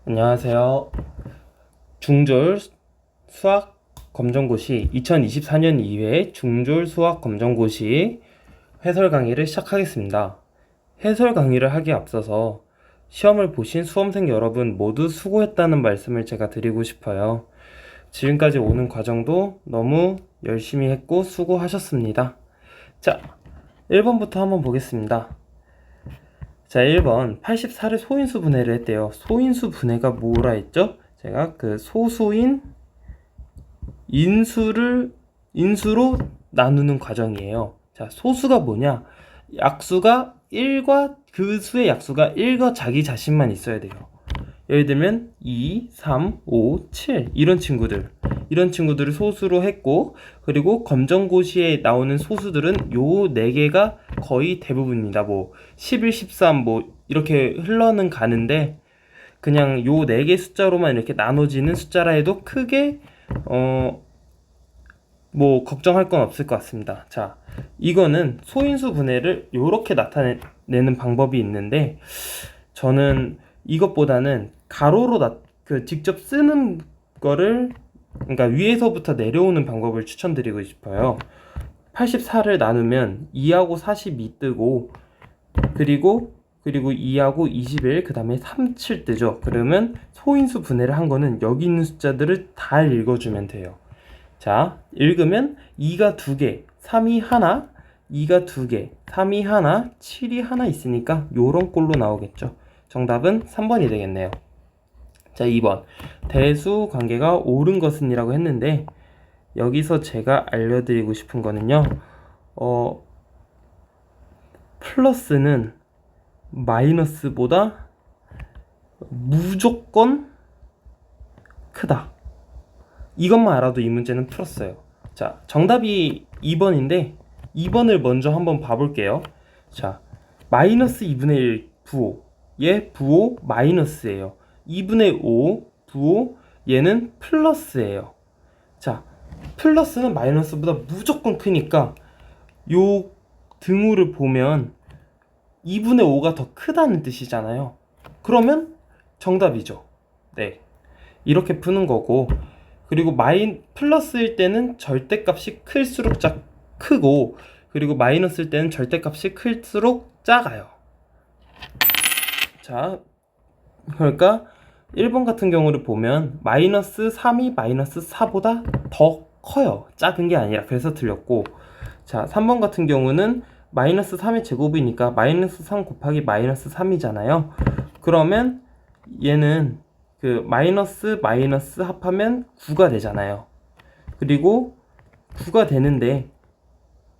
안녕하세요. 중졸 수학 검정고시 2024년 2회 중졸 수학 검정고시 해설 강의를 시작하겠습니다. 해설 강의를 하기에 앞서서 시험을 보신 수험생 여러분 모두 수고했다는 말씀을 제가 드리고 싶어요. 지금까지 오는 과정도 너무 열심히 했고 수고하셨습니다. 자, 1번부터 한번 보겠습니다. 자, 1번 84를 소인수 분해를 했대요. 소인수 분해가 뭐라 했죠? 제가 그 소수인 인수로 나누는 과정이에요. 자, 소수가 뭐냐? 약수가 1과 그 수의 약수가 1과 자기 자신만 있어야 돼요. 예를 들면 2, 3, 5, 7 이런 친구들을 소수로 했고, 그리고 검정고시에 나오는 소수들은 요 4개가 거의 대부분입니다. 뭐 11, 13 뭐 이렇게 흘러는 가는데 그냥 요 4개 숫자로만 이렇게 나눠지는 숫자라 해도 크게 뭐 걱정할 건 없을 것 같습니다. 자, 이거는 소인수 분해를 요렇게 나타내는 방법이 있는데 저는 이것보다는 가로로 직접 쓰는 거를, 그러니까 위에서부터 내려오는 방법을 추천드리고 싶어요. 84를 나누면 2하고 42 뜨고, 그리고 2하고 21, 그 다음에 37 뜨죠. 그러면 소인수 분해를 한 거는 여기 있는 숫자들을 다 읽어주면 돼요. 자, 읽으면 2가 2개, 3이 하나, 2가 2개, 3이 하나, 7이 하나 있으니까 요런 꼴로 나오겠죠. 정답은 3번이 되겠네요. 자, 2번 대수 관계가 옳은 것은 이라고 했는데, 여기서 제가 알려드리고 싶은 거는요, 플러스는 마이너스보다 무조건 크다. 이것만 알아도 이 문제는 풀었어요. 자, 정답이 2번인데 2번을 먼저 한번 봐볼게요. 자, 마이너스 2분의 1 부호, 얘 부호 마이너스예요. 2분의 5 부호, 얘는 플러스예요. 자, 플러스는 마이너스보다 무조건 크니까 요 등호를 보면 2분의 5가 더 크다는 뜻이잖아요. 그러면 정답이죠. 네, 이렇게 푸는 거고, 그리고 플러스일 때는 절대값이 클수록 크고, 그리고 마이너스일 때는 절대값이 클수록 작아요. 자, 그러니까 1번 같은 경우를 보면 마이너스 3이 마이너스 4보다 더 커요. 작은 게 아니라. 그래서 틀렸고, 자, 3번 같은 경우는 마이너스 3의 제곱이니까 마이너스 3 곱하기 마이너스 3이잖아요. 그러면 얘는 그 마이너스 합하면 9가 되잖아요. 그리고 9가 되는데,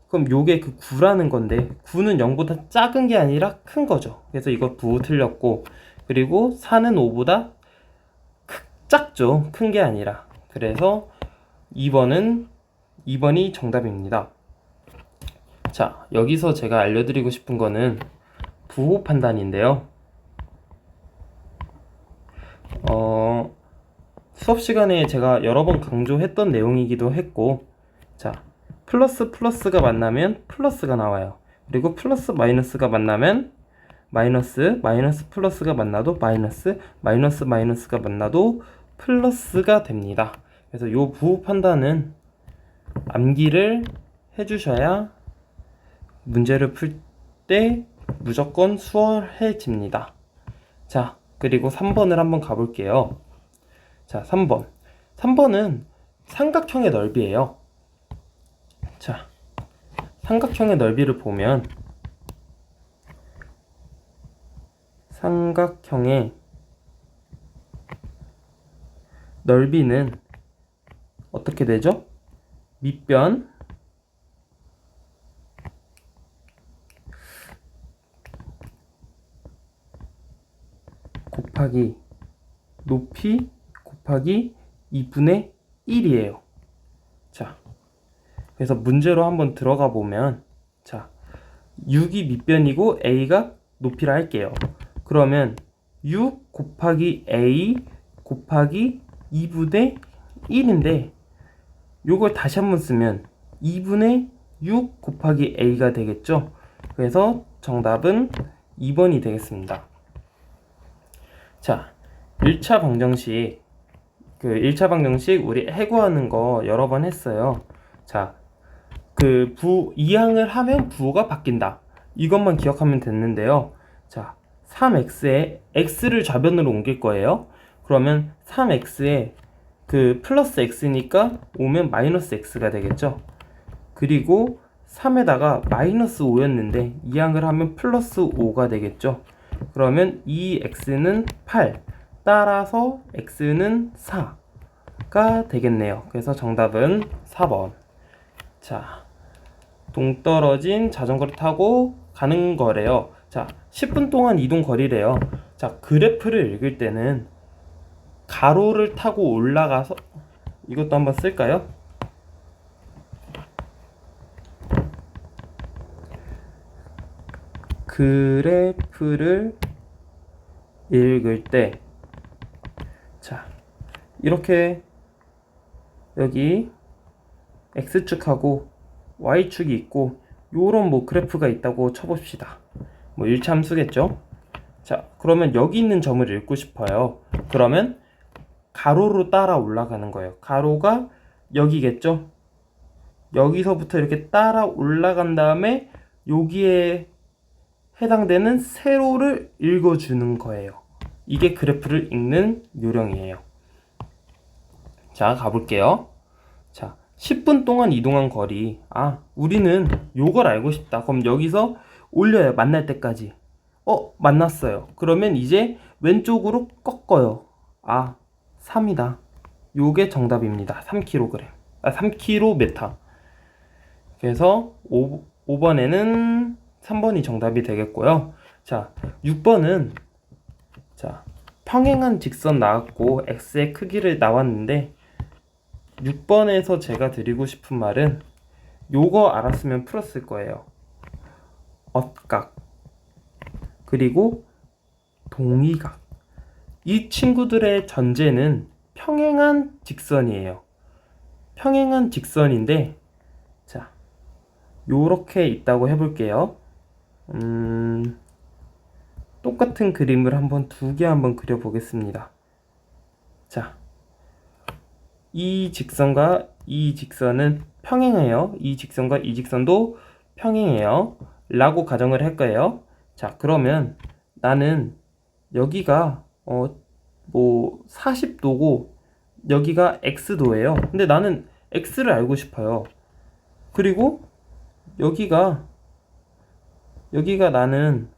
그럼 요게 그 9라는 건데 9는 0보다 작은 게 아니라 큰 거죠. 그래서 이거 부호 틀렸고, 그리고 4는 5보다 작죠. 큰 게 아니라. 그래서 2번이 정답입니다. 자, 여기서 제가 알려드리고 싶은 거는 부호 판단인데요. 수업 시간에 제가 여러 번 강조했던 내용이기도 했고, 자, 플러스가 만나면 플러스가 나와요. 그리고 플러스 마이너스가 만나면 마이너스 플러스가 만나도 마이너스가 만나도 플러스가 됩니다. 그래서 요 부호 판단은 암기를 해주셔야 문제를 풀 때 무조건 수월해집니다. 자, 그리고 3번을 한번 가볼게요. 자, 3번은 삼각형의 넓이에요. 자, 삼각형의 넓이를 보면 삼각형의 넓이는 어떻게 되죠? 밑변 곱하기 높이 곱하기 2분의 1이에요. 자, 그래서 문제로 한번 들어가 보면, 자, 6이 밑변이고 A가 높이라 할게요. 그러면 6 곱하기 A 곱하기 2분의 1인데, 요걸 다시 한번 쓰면 2분의 6 곱하기 A가 되겠죠. 그래서 정답은 2번이 되겠습니다. 자, 1차 방정식, 그 1차 방정식 우리 해구하는 거 여러 번 했어요. 자, 이항을 하면 부호가 바뀐다. 이것만 기억하면 됐는데요. 자, 3x에 x를 좌변으로 옮길 거예요. 그러면 3x에 플러스 x니까 오면 마이너스 x가 되겠죠. 그리고 3에다가 마이너스 5였는데 이항을 하면 플러스 5가 되겠죠. 그러면 이 x는 8, 따라서 x는 4가 되겠네요. 그래서 정답은 4번. 자, 동떨어진 자전거를 타고 가는 거래요. 자, 10분 동안 이동 거리래요. 자, 그래프를 읽을 때는 가로를 타고 올라가서, 이것도 한번 쓸까요? 그래프를 읽을 때, 자, 이렇게 여기 x축하고 y축이 있고 요런 뭐 그래프가 있다고 쳐봅시다. 뭐 1차 함수겠죠. 자, 그러면 여기 있는 점을 읽고 싶어요. 그러면 가로로 따라 올라가는 거예요. 가로가 여기겠죠. 여기서부터 이렇게 따라 올라간 다음에 여기에 해당되는 세로를 읽어주는 거예요. 이게 그래프를 읽는 요령이에요. 자, 가볼게요. 자, 10분 동안 이동한 거리. 아, 우리는 요걸 알고 싶다. 그럼 여기서 올려요. 만날 때까지. 만났어요. 그러면 이제 왼쪽으로 꺾어요. 아, 3이다. 요게 정답입니다. 3kg. 3km. 그래서 5번에는 3번이 정답이 되겠고요. 자, 6번은 자, 평행한 직선 나왔고 x의 크기를 나왔는데 6번에서 제가 드리고 싶은 말은 요거 알았으면 풀었을 거예요. 엇각 그리고 동의각. 이 친구들의 전제는 평행한 직선이에요. 평행한 직선인데 자, 요렇게 있다고 해볼게요. 똑같은 그림을 두 개 한번 그려보겠습니다. 자, 이 직선과 이 직선은 평행해요. 이 직선과 이 직선도 평행해요. 라고 가정을 할 거예요. 자, 그러면 나는 여기가 뭐 40도고 여기가 x도예요. 근데 나는 x를 알고 싶어요. 그리고 여기가 나는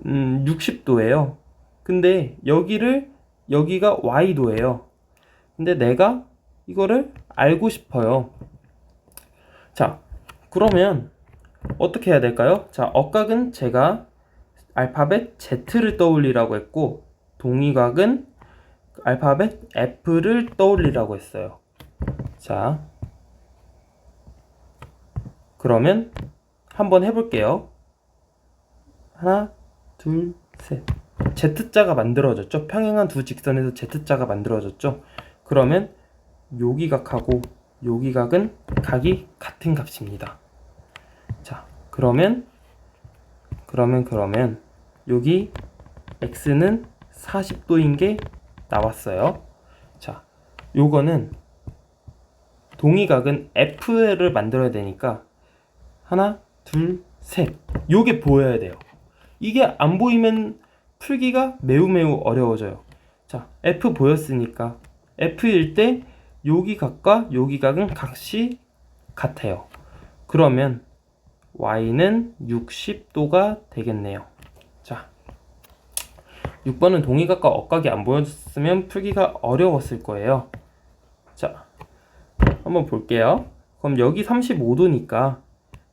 60도예요. 근데 여기가 y도예요. 근데 내가 이거를 알고 싶어요. 자, 그러면 어떻게 해야 될까요? 자, 억각은 제가 알파벳 Z를 떠올리라고 했고 동의각은 알파벳 F를 떠올리라고 했어요. 자, 그러면 한번 해볼게요. 하나, 둘, 셋. Z자가 만들어졌죠? 평행한 두 직선에서 Z자가 만들어졌죠? 그러면 여기 각하고 여기 각은 각이 같은 값입니다. 자, 그러면 여기 x는 40도인 게 나왔어요. 자, 요거는 동의각은 F를 만들어야 되니까 하나, 둘, 셋. 요게 보여야 돼요. 이게 안 보이면 풀기가 매우 어려워져요. 자, F 보였으니까 F일 때 여기 각과 여기 각은 각시 같아요. 그러면 y는 60도가 되겠네요. 자, 6번은 동의각과 억각이 안 보였으면 풀기가 어려웠을 거예요. 자, 한번 볼게요. 그럼 여기 35도니까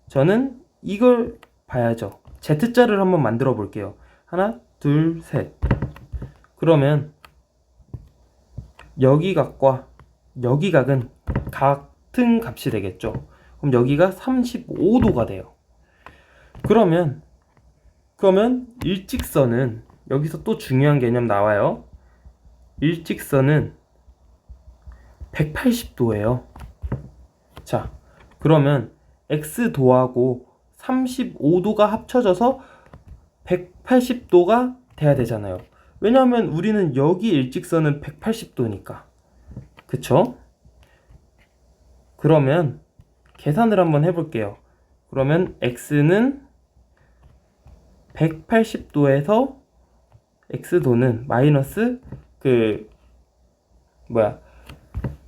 저는 이걸 봐야죠. Z자를 한번 만들어 볼게요. 하나, 둘, 셋. 그러면 여기 각과 여기 각은 같은 값이 되겠죠. 그럼 여기가 35도가 돼요. 그러면 일직선은 여기서 또 중요한 개념 나와요. 일직선은 180도예요. 자, 그러면 x도하고 35도가 합쳐져서 180도가 돼야 되잖아요. 왜냐하면 우리는 여기 일직선은 180도니까. 그쵸? 그러면 계산을 한번 해볼게요. 그러면 x는 180도에서 x도는 마이너스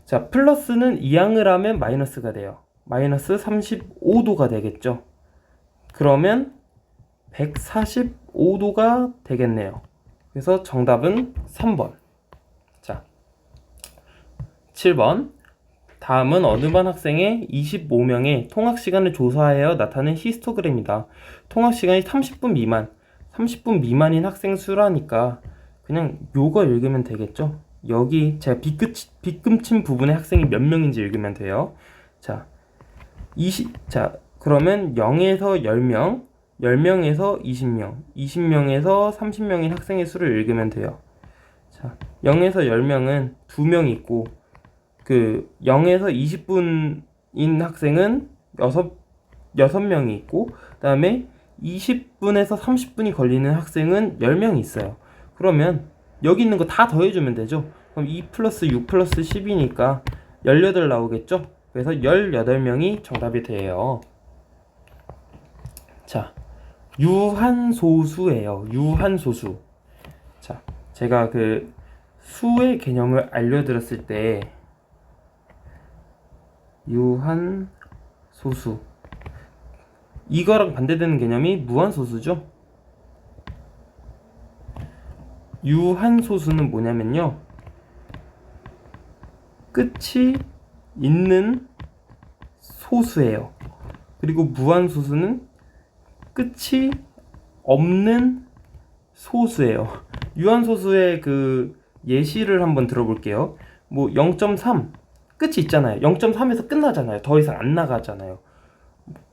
자, 플러스는 이항을 하면 마이너스가 돼요. 마이너스 35도가 되겠죠. 그러면 145도가 되겠네요. 그래서 정답은 3번. 자, 7번. 다음은 어느 반 학생의 25명의 통학 시간을 조사하여 나타낸 히스토그램이다. 통학 시간이 30분 미만. 30분 미만인 학생 수라니까 그냥 요거 읽으면 되겠죠? 여기 제가 빗금친 부분의 학생이 몇 명인지 읽으면 돼요. 자, 그러면 0에서 10명, 10명에서 20명, 20명에서 30명인 학생의 수를 읽으면 돼요. 자, 0에서 10명은 2명 있고, 0에서 20분인 학생은 6명이 있고, 그 다음에 20분에서 30분이 걸리는 학생은 10명이 있어요. 그러면 여기 있는 거 다 더해주면 되죠. 그럼 2 플러스 6 플러스 10이니까 18 나오겠죠. 그래서 18명이 정답이 돼요. 자, 유한소수예요. 유한소수. 자, 제가 수의 개념을 알려드렸을 때 유한소수, 이거랑 반대되는 개념이 무한소수죠. 유한소수는 뭐냐면요, 끝이 있는 소수예요. 그리고 무한소수는 끝이 없는 소수예요. 유한소수의 예시를 한번 들어볼게요. 0.3 끝이 있잖아요. 0.3에서 끝나잖아요. 더 이상 안 나가잖아요.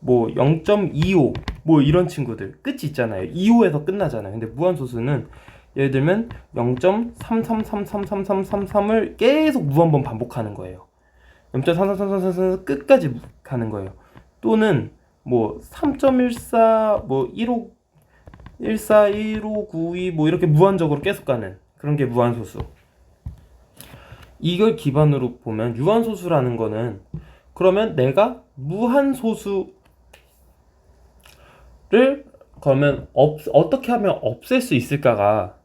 0.25 이런 친구들 끝이 있잖아요. 25에서 끝나잖아요. 근데 무한소수는 예를 들면 0.33333333을 계속 무한번 반복하는 거예요. 0.333333 끝까지 가는 거예요. 또는 3.14 15 14 1592 이렇게 무한적으로 계속 가는 그런 게 무한소수. 이걸 기반으로 보면 유한소수라는 거는, 그러면 내가 무한소수를 그러면 어떻게 하면 없앨 수 있을까가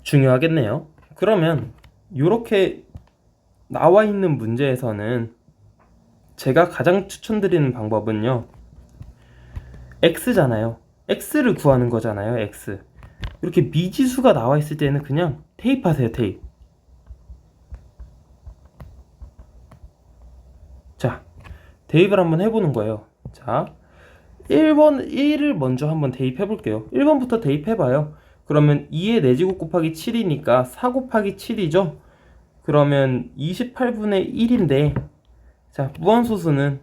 중요하겠네요. 그러면 이렇게 나와 있는 문제에서는 제가 가장 추천드리는 방법은요, x잖아요. x를 구하는 거잖아요. x. 이렇게 미지수가 나와 있을 때는 그냥 대입하세요. 대입. 자, 대입을 한번 해보는 거예요. 자, 1을 먼저 한번 대입해 볼게요. 1번부터 대입해봐요. 그러면 2의 4제곱 곱하기 7이니까 4 곱하기 7이죠. 그러면 28분의 1인데, 자, 무한소수는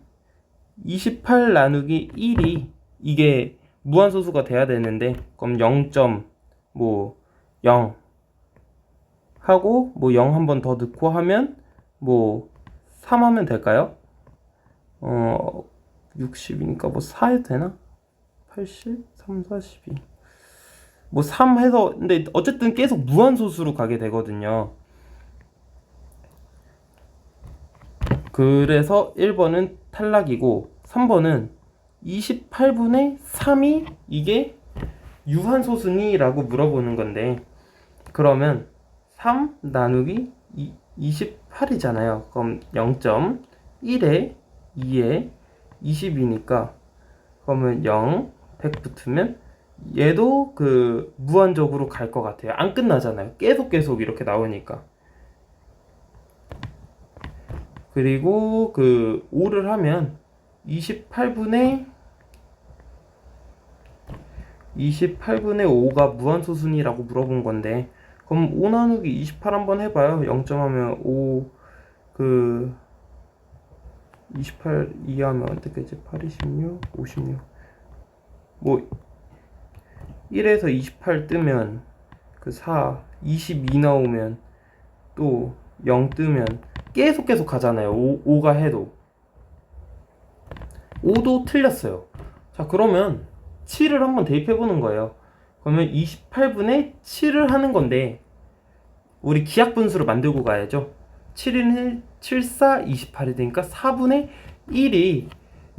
28 나누기 1이 이게 무한소수가 돼야 되는데, 그럼 0.0 하고 0 한 번 더 넣고 하면 3 하면 될까요? 60이니까 4 해도 되나? 80, 3, 4, 12 3 해서, 근데 어쨌든 계속 무한소수로 가게 되거든요. 그래서 1번은 탈락이고 3번은 28분의 3이 이게 유한소수니? 라고 물어보는 건데, 그러면 3 나누기 28이잖아요. 그럼 0.1에 2에 20이니까 그러면 0, 100 붙으면 얘도 무한적으로 갈 것 같아요. 안 끝나잖아요. 계속 이렇게 나오니까. 그리고 5를 하면 28분의 5가 무한소수니라고 물어본 건데, 그럼 5 나누기 28 한번 해봐요. 0점 하면 5, 28 2하면 어떻게 되지? 8, 26, 56 1에서 28 뜨면 4, 22 나오면 또 0 뜨면 계속 가잖아요. 5가 해도. 5도 틀렸어요. 자, 그러면 7을 한번 대입해 보는 거예요. 그러면 28분의 7을 하는 건데 우리 기하분수로 만들고 가야죠. 7인 1, 7, 4, 28이 되니까 4분의 1이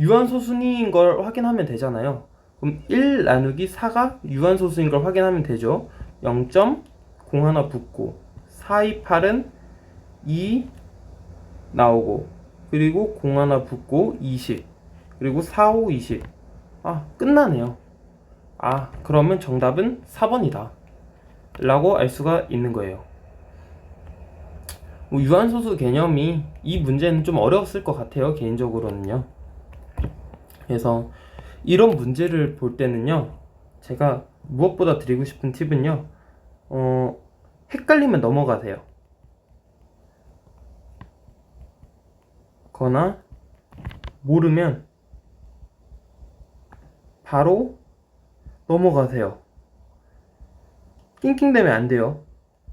유한소수인 걸 확인하면 되잖아요. 그럼 1 나누기 4가 유한소수인 걸 확인하면 되죠. 0.0 하나 붙고 4, 2, 8은 2 나오고 그리고 0 하나 붙고 20 그리고 4, 5, 20 끝나네요. 그러면 정답은 4번이다 라고 알 수가 있는 거예요. 유한소수 개념이 이 문제는 좀 어려웠을 것 같아요, 개인적으로는요. 그래서 이런 문제를 볼 때는요, 제가 무엇보다 드리고 싶은 팁은요, 헷갈리면 넘어가세요. 거나 모르면 바로 넘어가세요. 낑낑대면 안 돼요.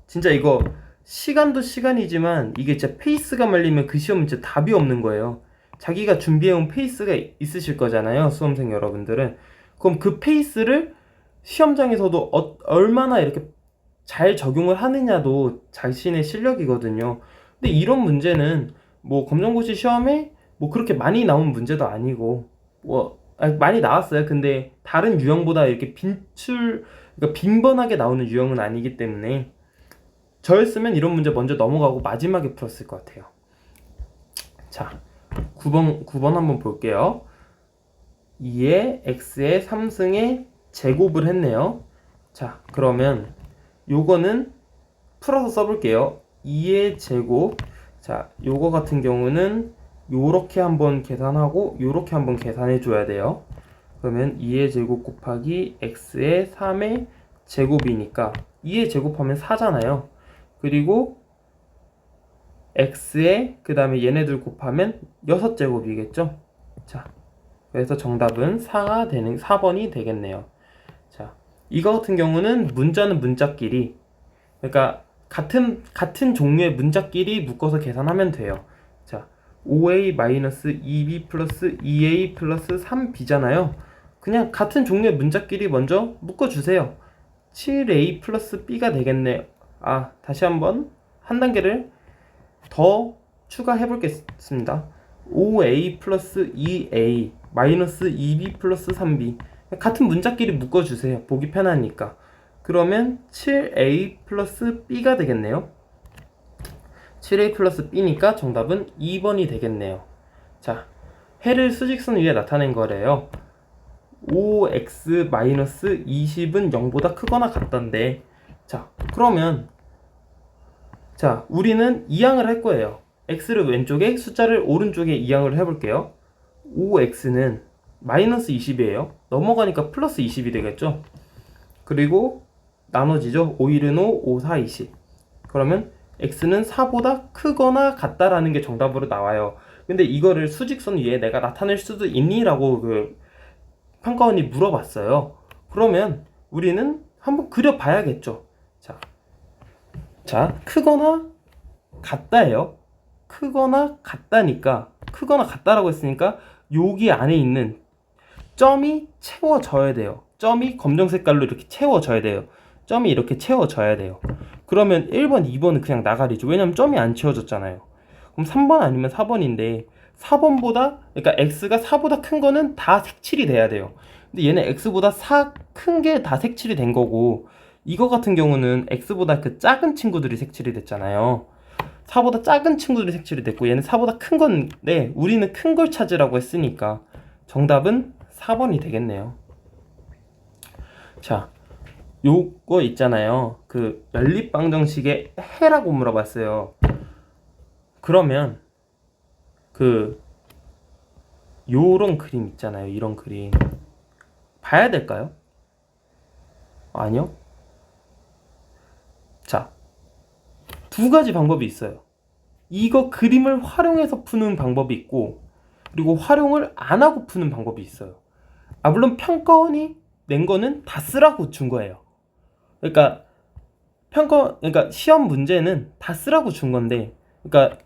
진짜 이거 시간도 시간이지만 이게 진짜 페이스가 말리면 그 시험은 진짜 답이 없는 거예요. 자기가 준비해온 페이스가 있으실 거잖아요, 수험생 여러분들은. 그럼 그 페이스를 시험장에서도 얼마나 이렇게 잘 적용을 하느냐도 자신의 실력이거든요. 근데 이런 문제는 뭐 검정고시 시험에 뭐 그렇게 많이 나온 문제도 아니고 많이 나왔어요. 근데 다른 유형보다 이렇게 그러니까 빈번하게 나오는 유형은 아니기 때문에 저였으면 이런 문제 먼저 넘어가고 마지막에 풀었을 것 같아요. 자, 9번 한번 볼게요. 2의 x의 3승의 제곱을 했네요. 자, 그러면 요거는 풀어서 써볼게요. 2의 제곱. 자, 요거 같은 경우는 요렇게 한번 계산하고 요렇게 한번 계산해 줘야 돼요. 그러면 2의 제곱 곱하기 x의 3의 제곱이니까 2의 제곱하면 4잖아요. 그리고 x에 그 다음에 얘네들 곱하면 6제곱이겠죠. 자, 그래서 정답은 4번이 되겠네요. 자, 이거 같은 경우는 문자는 문자끼리, 그러니까 같은 종류의 문자끼리 묶어서 계산하면 돼요. 자, 5a-2b 플러스 2a 플러스 3b잖아요. 그냥 같은 종류의 문자끼리 먼저 묶어주세요. 7a 플러스 b가 되겠네요. 다시 한번 한 단계를 더 추가해 보겠습니다. 5a 플러스 2a 마이너스 2b 플러스 3b 같은 문자끼리 묶어주세요. 보기 편하니까. 그러면 7a 플러스 b가 되겠네요. 7a 플러스 b니까 정답은 2번이 되겠네요. 자, 해를 수직선 위에 나타낸 거래요. 5x 마이너스 20은 0보다 크거나 같던데, 자, 그러면 자, 우리는 이항을 할 거예요. x를 왼쪽에, 숫자를 오른쪽에 이항을 해볼게요. 5x는 마이너스 20이에요. 넘어가니까 플러스 20이 되겠죠. 그리고 나눠지죠. 5, 1은 5, 5, 4, 20. 그러면 x는 4보다 크거나 같다라는 게 정답으로 나와요. 근데 이거를 수직선 위에 내가 나타낼 수도 있니? 라고 그 평가원이 물어봤어요. 그러면 우리는 한번 그려봐야겠죠. 자, 크거나 같다예요. 크거나 같다니까, 크거나 같다라고 했으니까 여기 안에 있는 점이 채워져야 돼요. 점이 검정 색깔로 이렇게 채워져야 돼요. 점이 이렇게 채워져야 돼요. 그러면 1번, 2번은 그냥 나가리죠. 왜냐면 점이 안 채워졌잖아요. 그럼 3번 아니면 4번인데 4번보다, 그러니까 x가 4보다 큰 거는 다 색칠이 돼야 돼요. 근데 얘는 x보다 4 큰 게 다 색칠이 된 거고, 이거 같은 경우는 x보다 그 작은 친구들이 색칠이 됐잖아요. 4보다 작은 친구들이 색칠이 됐고 얘는 4보다 큰 건데 우리는 큰 걸 찾으라고 했으니까 정답은 4번이 되겠네요. 자, 요거 있잖아요. 그 연립방정식의 해라고 물어봤어요. 그러면 요런 그림 있잖아요. 이런 그림 봐야 될까요? 아니요. 자, 두 가지 방법이 있어요. 이거 그림을 활용해서 푸는 방법이 있고, 그리고 활용을 안 하고 푸는 방법이 있어요. 물론 평가원이 낸 거는 다 쓰라고 준 거예요. 그러니까 그러니까 시험 문제는 다 쓰라고 준 건데, 그러니까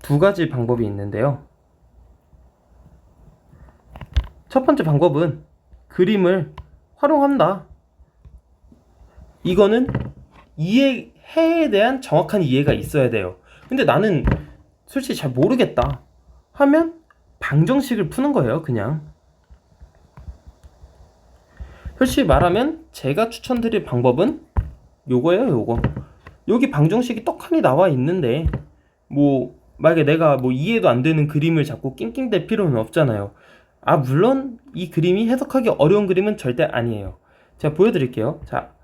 두 가지 방법이 있는데요. 첫 번째 방법은 그림을 활용한다. 이거는 해에 대한 정확한 이해가 있어야 돼요. 근데 나는 솔직히 잘 모르겠다 하면 방정식을 푸는 거예요. 그냥 솔직히 말하면 제가 추천드릴 방법은 요거예요. 요거 여기 방정식이 떡하니 나와 있는데 뭐 만약에 내가 뭐 이해도 안 되는 그림을 자꾸 낑낑댈 필요는 없잖아요. 아 물론 이 그림이 해석하기 어려운 그림은 절대 아니에요. 제가 보여드릴게요. 자,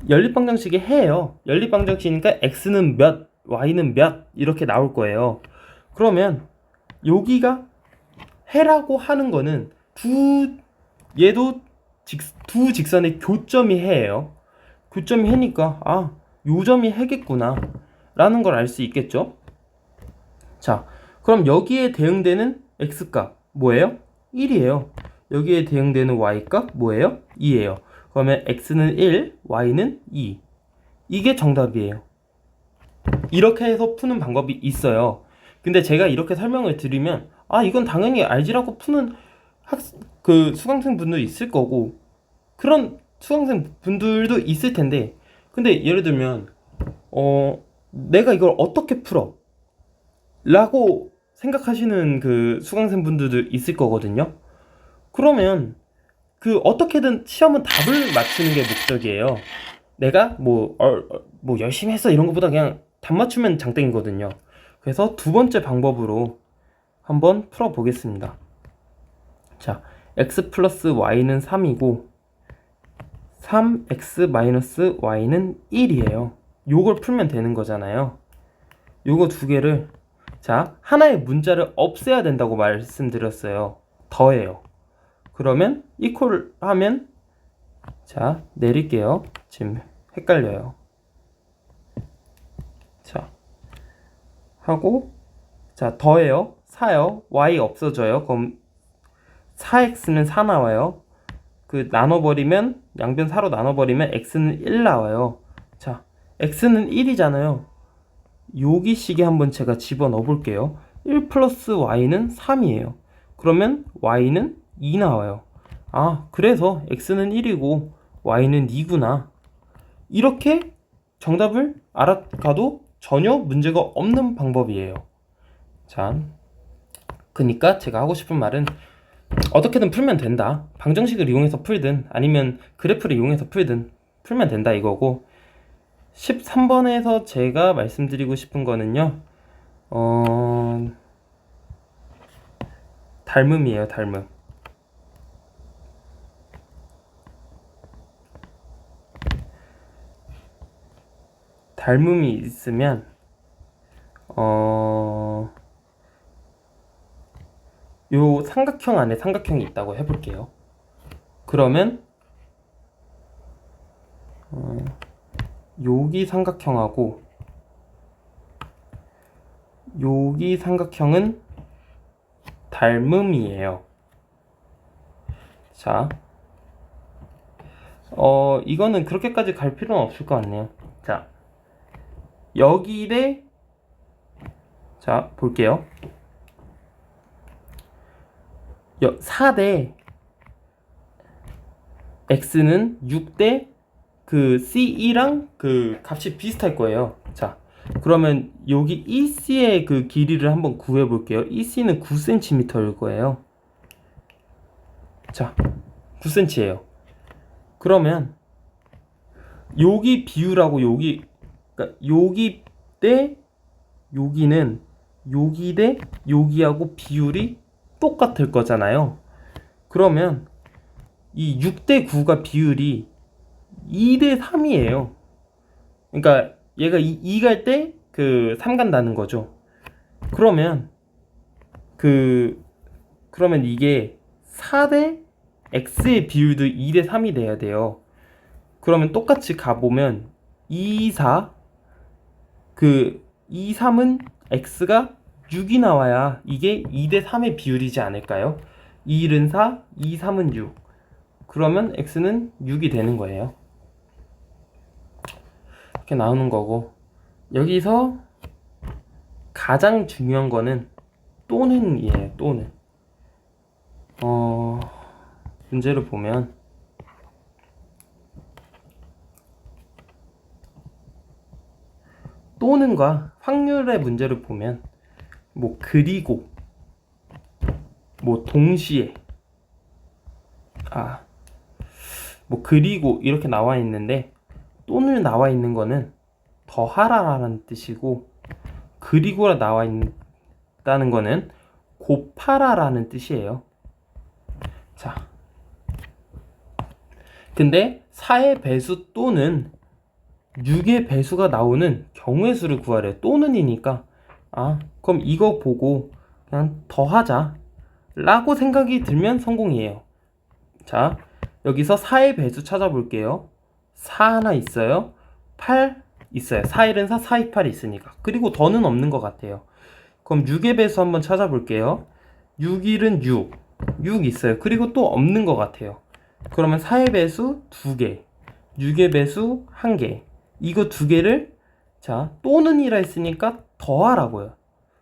연립방정식이 해예요. 연립방정식이니까 x는 몇, y는 몇 이렇게 나올 거예요. 그러면 여기가 해라고 하는 거는 얘도 두 직선의 교점이 해예요. 교점이 해니까 아 요점이 해겠구나 라는 걸 알 수 있겠죠. 자, 그럼 여기에 대응되는 x값 뭐예요? 1이에요. 여기에 대응되는 y값 뭐예요? 2예요. 그러면 x는 1, y는 2. 이게 정답이에요. 이렇게 해서 푸는 방법이 있어요. 근데 제가 이렇게 설명을 드리면 아 이건 당연히 알지라고 푸는 수강생 분도 있을 거고 그런 수강생 분들도 있을 텐데 근데 예를 들면 내가 이걸 어떻게 풀어? 라고 생각하시는 그 수강생 분들도 있을 거거든요. 그러면 그 어떻게든 시험은 답을 맞추는 게 목적이에요. 내가 뭐 열심히 했어 이런 것보다 그냥 답 맞추면 장땡이거든요. 그래서 두 번째 방법으로 한번 풀어 보겠습니다. 자, x 플러스 y는 3이고 3x 마이너스 y는 1이에요. 요걸 풀면 되는 거잖아요. 요거 두 개를 자, 하나의 문자를 없애야 된다고 말씀드렸어요. 더해요. 그러면 equal 하면 자, 내릴게요. 지금 헷갈려요. 자, 하고 자, 더해요. 4요. y 없어져요. 그럼 4x는 4 나와요. 그 나눠버리면 양변 4로 나눠버리면 x는 1 나와요. 자, x는 1이잖아요. 여기 식에 한번 제가 집어넣어 볼게요. 1 플러스 y는 3이에요. 그러면 y는 2 나와요. 아, 그래서 x는 1이고 y는 2구나. 이렇게 정답을 알아가도 전혀 문제가 없는 방법이에요. 자, 그러니까 제가 하고 싶은 말은 어떻게든 풀면 된다. 방정식을 이용해서 풀든 아니면 그래프를 이용해서 풀든 풀면 된다 이거고 13번에서 제가 말씀드리고 싶은 거는요. 닮음이에요. 닮음. 닮음이 있으면 요 삼각형 안에 삼각형이 있다고 해볼게요. 그러면 여기 삼각형하고 여기 삼각형은 닮음이에요. 자, 이거는 그렇게까지 갈 필요는 없을 것 같네요. 자, 여기 자, 볼게요. 4대 x는 6대 그 CE랑 그 값이 비슷할 거예요. 자, 그러면 여기 EC의 그 길이를 한번 구해 볼게요. EC는 9cm일 거예요. 자, 9cm예요. 그러면 여기 비율하고 그러니까 여기 대 여기는 여기 대 여기하고 비율이 똑같을 거잖아요. 그러면 이 6대 9가 비율이 2대 3이에요. 그러니까 얘가 2 갈 때 그 3 간다는 거죠. 그러면 그러면 이게 4대 x의 비율도 2대 3이 돼야 돼요. 그러면 똑같이 가보면 2, 4 2, 3은 x가 6이 나와야 이게 2대 3의 비율이지 않을까요? 2, 1은 4, 2, 3은 6. 그러면 x는 6이 되는 거예요. 이렇게 나오는 거고 여기서 가장 중요한 거는 또는이에요. 또는 문제를 보면 또는과 확률의 문제를 보면 뭐 그리고 뭐 동시에 뭐 그리고 이렇게 나와 있는데 또는 나와 있는 거는 더하라라는 뜻이고 그리고라 나와 있다는 거는 곱하라라는 뜻이에요. 자, 근데 4의 배수 또는 6의 배수가 나오는 경우의 수를 구하래요. 또는이니까 그럼 이거 보고 그냥 더하자 라고 생각이 들면 성공이에요. 자, 여기서 4의 배수 찾아볼게요. 4 하나 있어요. 8 있어요. 4, 1은 4, 4, 2, 8이 있으니까. 그리고 더는 없는 것 같아요. 그럼 6의 배수 한번 찾아볼게요. 6, 1은 6 있어요. 그리고 또 없는 것 같아요. 그러면 4의 배수 2개, 6의 배수 1개. 이거 2개를 자 또는이라 했으니까 더하라고요.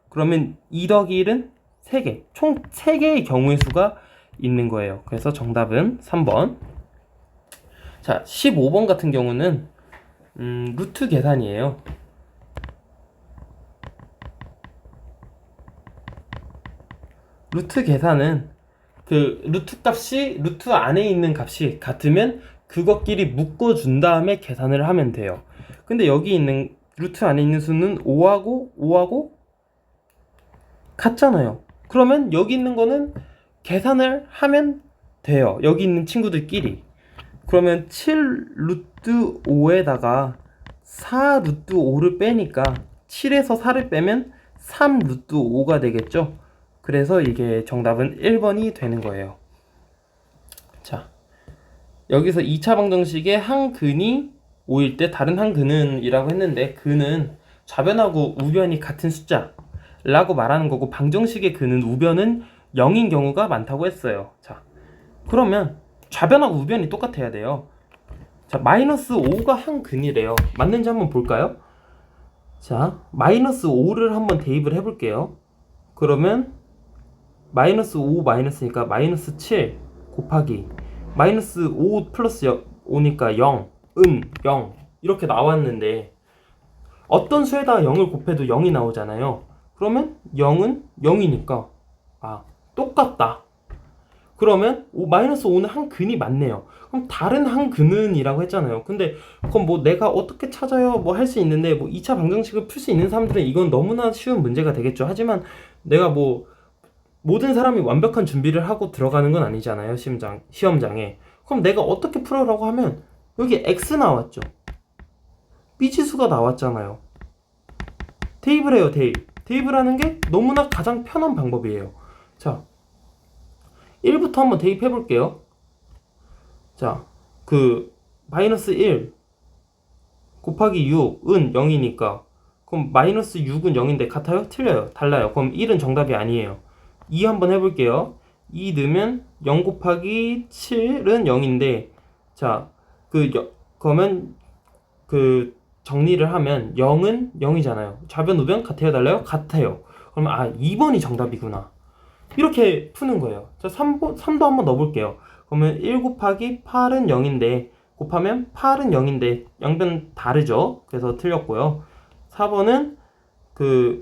그러면 2 더하기 1은 3개. 총 3개의 경우의 수가 있는 거예요. 그래서 정답은 3번. 자, 15번 같은 경우는 루트 계산이에요. 루트 계산은 그 루트 값이 루트 안에 있는 값이 같으면 그것끼리 묶어준 다음에 계산을 하면 돼요. 근데 여기 있는 루트 안에 있는 수는 5하고 같잖아요. 그러면 여기 있는 거는 계산을 하면 돼요. 여기 있는 친구들끼리. 그러면 7 루트 5에다가 4 루트 5를 빼니까 7에서 4를 빼면 3 루트 5가 되겠죠. 그래서 이게 정답은 1번이 되는 거예요. 자, 여기서 2차 방정식의 한 근이 5일 때 다른 한 근은 이라고 했는데 근은 좌변하고 우변이 같은 숫자 라고 말하는 거고 방정식의 근은 우변은 0인 경우가 많다고 했어요. 자, 그러면 좌변하고 우변이 똑같아야 돼요. 자, 마이너스 5가 한 근이래요. 맞는지 한번 볼까요? 자, 마이너스 5를 한번 대입을 해볼게요. 그러면 마이너스 5 마이너스니까 마이너스 7 곱하기 마이너스 5 플러스 5니까 0, 0 이렇게 나왔는데 어떤 수에다가 0을 곱해도 0이 나오잖아요. 그러면 0은 0이니까 똑같다. 그러면 마이너스 5는 한 근이 맞네요. 그럼 다른 한 근은 이라고 했잖아요. 근데 그럼 뭐 내가 어떻게 찾아요? 뭐 할 수 있는데 뭐 2차 방정식을 풀 수 있는 사람들은 이건 너무나 쉬운 문제가 되겠죠. 하지만 내가 뭐 모든 사람이 완벽한 준비를 하고 들어가는 건 아니잖아요. 시험장에. 그럼 내가 어떻게 풀어라고 하면 여기 X 나왔죠. B지수가 나왔잖아요. 대입을 해요. 대입을 하는 게 너무나 가장 편한 방법이에요. 자, 1부터 한번 대입해 볼게요. 자, 마이너스 1 곱하기 6은 0이니까 그럼 마이너스 6은 0인데 같아요? 틀려요. 달라요. 그럼 1은 정답이 아니에요. 2 한번 해볼게요. 2 넣으면 0 곱하기 7은 0인데 자, 그러면 정리를 하면 0은 0이잖아요. 좌변 우변 같아요? 달라요? 같아요. 그러면 2번이 정답이구나. 이렇게 푸는 거예요. 자, 3도 한번 넣어볼게요. 그러면 1 곱하기 8은 0인데 곱하면 8은 0인데 양변 다르죠? 그래서 틀렸고요. 4번은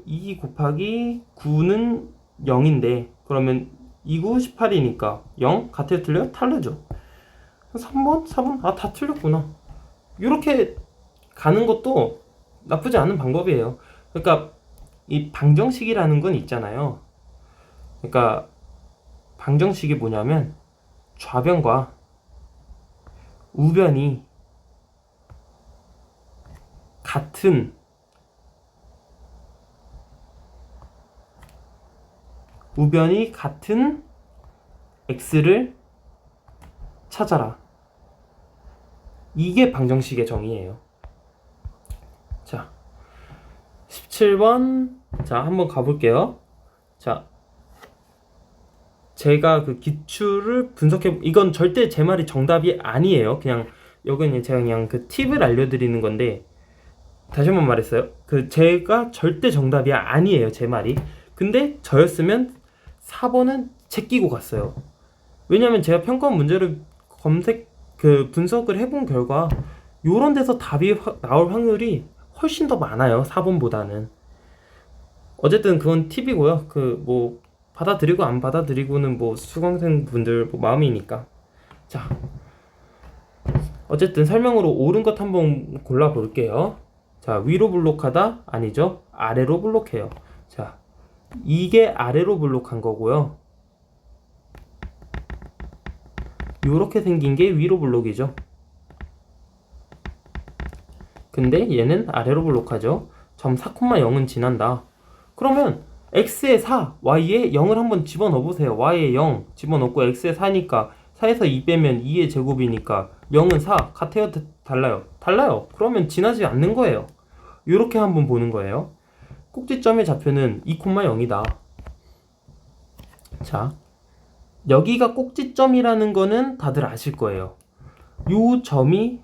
2 곱하기 9는 0인데 그러면 2, 9, 18이니까 0 같아요? 틀려요? 다르죠? 3번, 4번 다 틀렸구나. 이렇게 가는 것도 나쁘지 않은 방법이에요. 그러니까 이 방정식이라는 건 있잖아요. 그러니까 방정식이 뭐냐면 좌변과 우변이 같은 x를 찾아라. 이게 방정식의 정의예요. 자, 17번 자 한번 가볼게요. 자, 제가 기출을 이건 절대 제 말이 정답이 아니에요. 그냥 여기는 제가 그냥 팁을 알려드리는 건데 다시 한번 말했어요. 제가 절대 정답이 아니에요. 제 말이. 근데 저였으면 4번은 제끼고 갔어요. 왜냐면 제가 평가 문제를 분석을 해본 결과 요런 데서 답이 나올 확률이 훨씬 더 많아요. 4번보다는. 어쨌든 그건 팁이고요. 뭐 받아들이고 안 받아들이고는 뭐 수강생 분들 뭐 마음이니까. 자, 어쨌든 설명으로 옳은 것 한번 골라 볼게요. 자, 위로 블록하다 아니죠. 아래로 블록해요. 자, 이게 아래로 블록한 거고요. 요렇게 생긴 게 위로 블록이죠. 근데 얘는 아래로 블록하죠. 점 4,0은 지난다. 그러면 x에 4, y에 0을 한번 집어넣어 보세요. y에 0 집어넣고 x에 4니까 4에서 2 빼면 2의 제곱이니까 0은 4 같아요? 달라요? 달라요. 그러면 지나지 않는 거예요. 이렇게 한번 보는 거예요. 꼭지점의 좌표는 2,0이다. 자, 여기가 꼭지점이라는 거는 다들 아실 거예요. 요 점이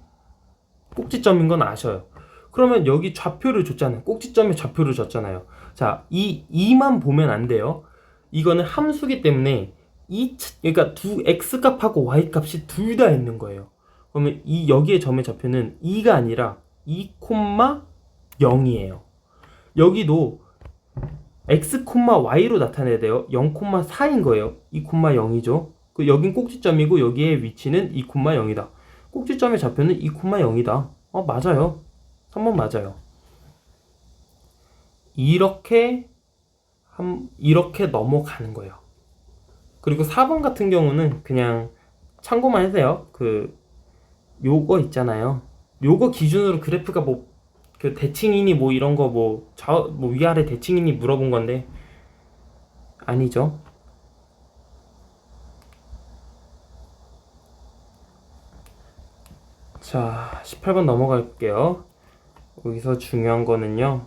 꼭지점인 건 아셔요. 그러면 여기 좌표를 줬잖아요. 꼭지점에 좌표를 줬잖아요. 자, 2만 보면 안 돼요. 이거는 함수기 때문에 그러니까 두 x 값하고 y 값이 둘 다 있는 거예요. 그러면 여기에 점의 좌표는 2가 아니라 2,0이에요. 여기도 x, y로 나타내야 돼요. 0,4인 거예요. 2,0이죠. 여긴 꼭지점이고 여기에 위치는 2,0이다. 꼭지점의 좌표는 2,0이다. 맞아요. 3번 맞아요. 이렇게 넘어가는 거예요. 그리고 4번 같은 경우는 그냥 참고만 하세요. 요거 있잖아요. 요거 기준으로 그래프가 대칭이니 뭐 이런 거 위아래 대칭이니 물어본 건데 아니죠. 자, 18번 넘어갈게요. 여기서 중요한 거는요.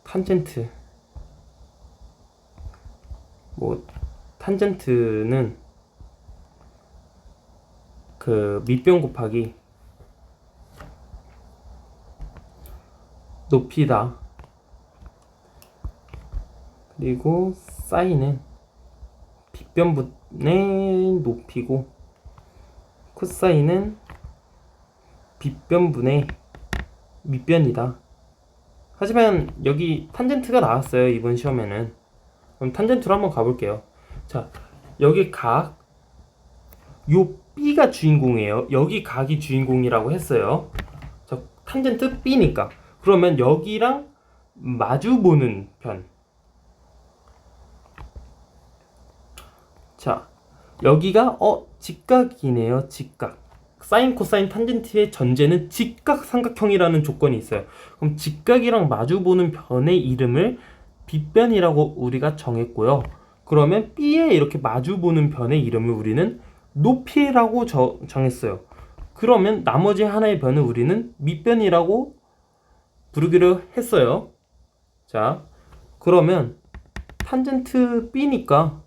탄젠트. 탄젠트는 밑변 곱하기 높이다. 그리고 사인은 빗변분의 높이고 코사인은 빗변분의 밑변이다. 하지만 여기 탄젠트가 나왔어요. 이번 시험에는. 그럼 탄젠트로 한번 가볼게요. 자, 여기 요 B가 주인공이에요. 여기 각이 주인공이라고 했어요. 자, 탄젠트 B니까. 그러면 여기랑 마주보는 편. 자, 여기가 직각이네요. 직각. 사인, 코사인, 탄젠트의 전제는 직각 삼각형이라는 조건이 있어요. 그럼 직각이랑 마주보는 변의 이름을 빗변이라고 우리가 정했고요. 그러면 B에 이렇게 마주보는 변의 이름을 우리는 높이라고 정했어요. 그러면 나머지 하나의 변을 우리는 밑변이라고 부르기로 했어요. 자, 그러면 탄젠트 B니까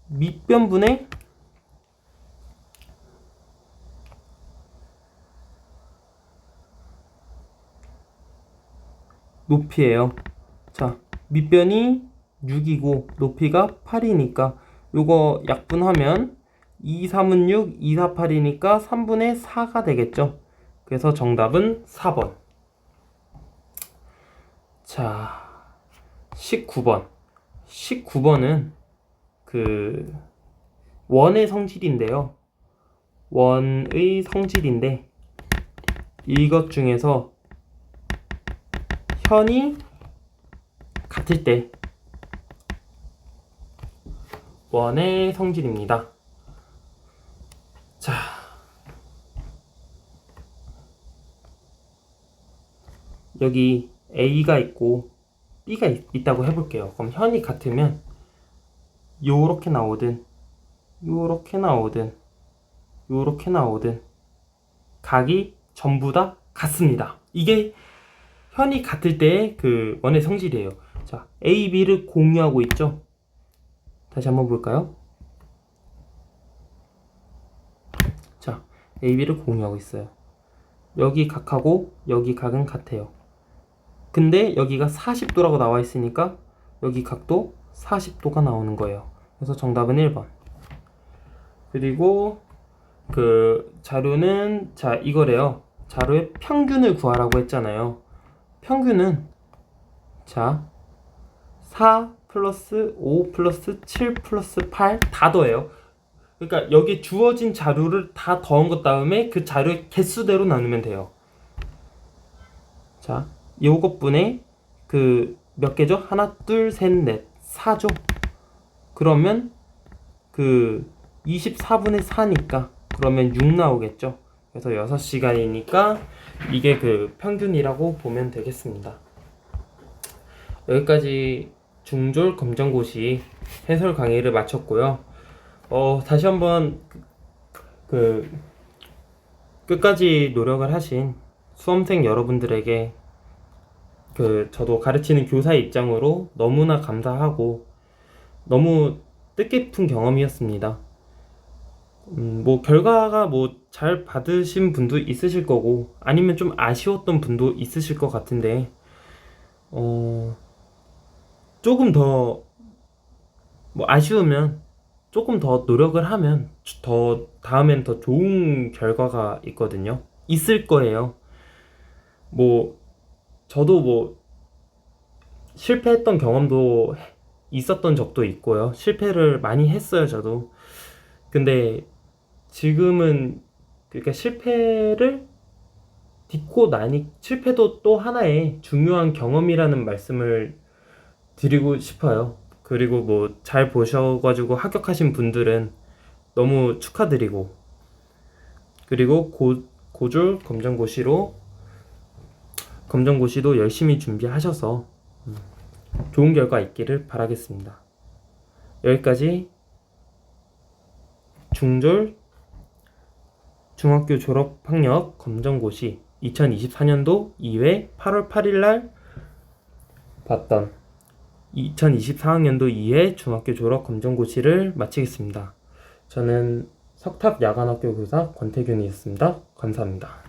밑변분의 높이에요. 자, 밑변이 6이고 높이가 8이니까 요거 약분하면 2, 3은 6, 2, 4, 8이니까 3분의 4가 되겠죠. 그래서 정답은 4번. 자, 19번. 19번은 원의 성질인데요. 원의 성질인데 이것 중에서 현이 같을 때 원의 성질입니다. 자, 여기 A가 있고 B가 있다고 해볼게요. 그럼 현이 같으면 요렇게 나오든 요렇게 나오든 요렇게 나오든 각이 전부 다 같습니다. 이게 현이 같을 때의 원의 성질이에요. 자, A, B를 공유하고 있죠. 다시 한번 볼까요? 자, A, B를 공유하고 있어요. 여기 각하고 여기 각은 같아요. 근데 여기가 40도라고 나와 있으니까 여기 각도 40도가 나오는 거예요. 그래서 정답은 1번. 그리고 그 자료는 자 이거래요. 자료의 평균을 구하라고 했잖아요. 평균은 자 4 플러스 5 플러스 7 플러스 8 다 더해요. 그러니까 여기 주어진 자료를 다 더한 것 다음에 그 자료의 개수대로 나누면 돼요. 자, 요것분의 그 몇 개죠? 하나, 둘, 셋, 넷, 4죠? 그러면 그 24분의 4니까 그러면 6 나오겠죠? 그래서 6시간이니까 이게 그 평균이라고 보면 되겠습니다. 여기까지 중졸 검정고시 해설 강의를 마쳤고요. 다시 한번 그 끝까지 노력을 하신 수험생 여러분들에게 그 저도 가르치는 교사의 입장으로 너무나 감사하고 너무 뜻깊은 경험이었습니다. 뭐 결과가 뭐 잘 받으신 분도 있으실 거고 아니면 좀 아쉬웠던 분도 있으실 것 같은데 조금 더 뭐 아쉬우면 조금 더 노력을 하면 더 다음엔 더 좋은 결과가 있거든요. 있을 거예요. 뭐 저도 뭐 실패했던 경험도 있었던 적도 있고요. 실패를 많이 했어요, 저도. 근데 지금은 그러니까 실패를 딛고 나니 실패도 또 하나의 중요한 경험이라는 말씀을 드리고 싶어요. 그리고 뭐 잘 보셔가지고 합격하신 분들은 너무 축하드리고 그리고 고졸 검정고시도 열심히 준비하셔서 좋은 결과 있기를 바라겠습니다. 여기까지 중졸 중학교 졸업학력 검정고시 2024년도 2회 8월 8일날 봤던 2024학년도 2회 중학교 졸업 검정고시를 마치겠습니다. 저는 석탑 야간학교 교사 권태균이었습니다. 감사합니다.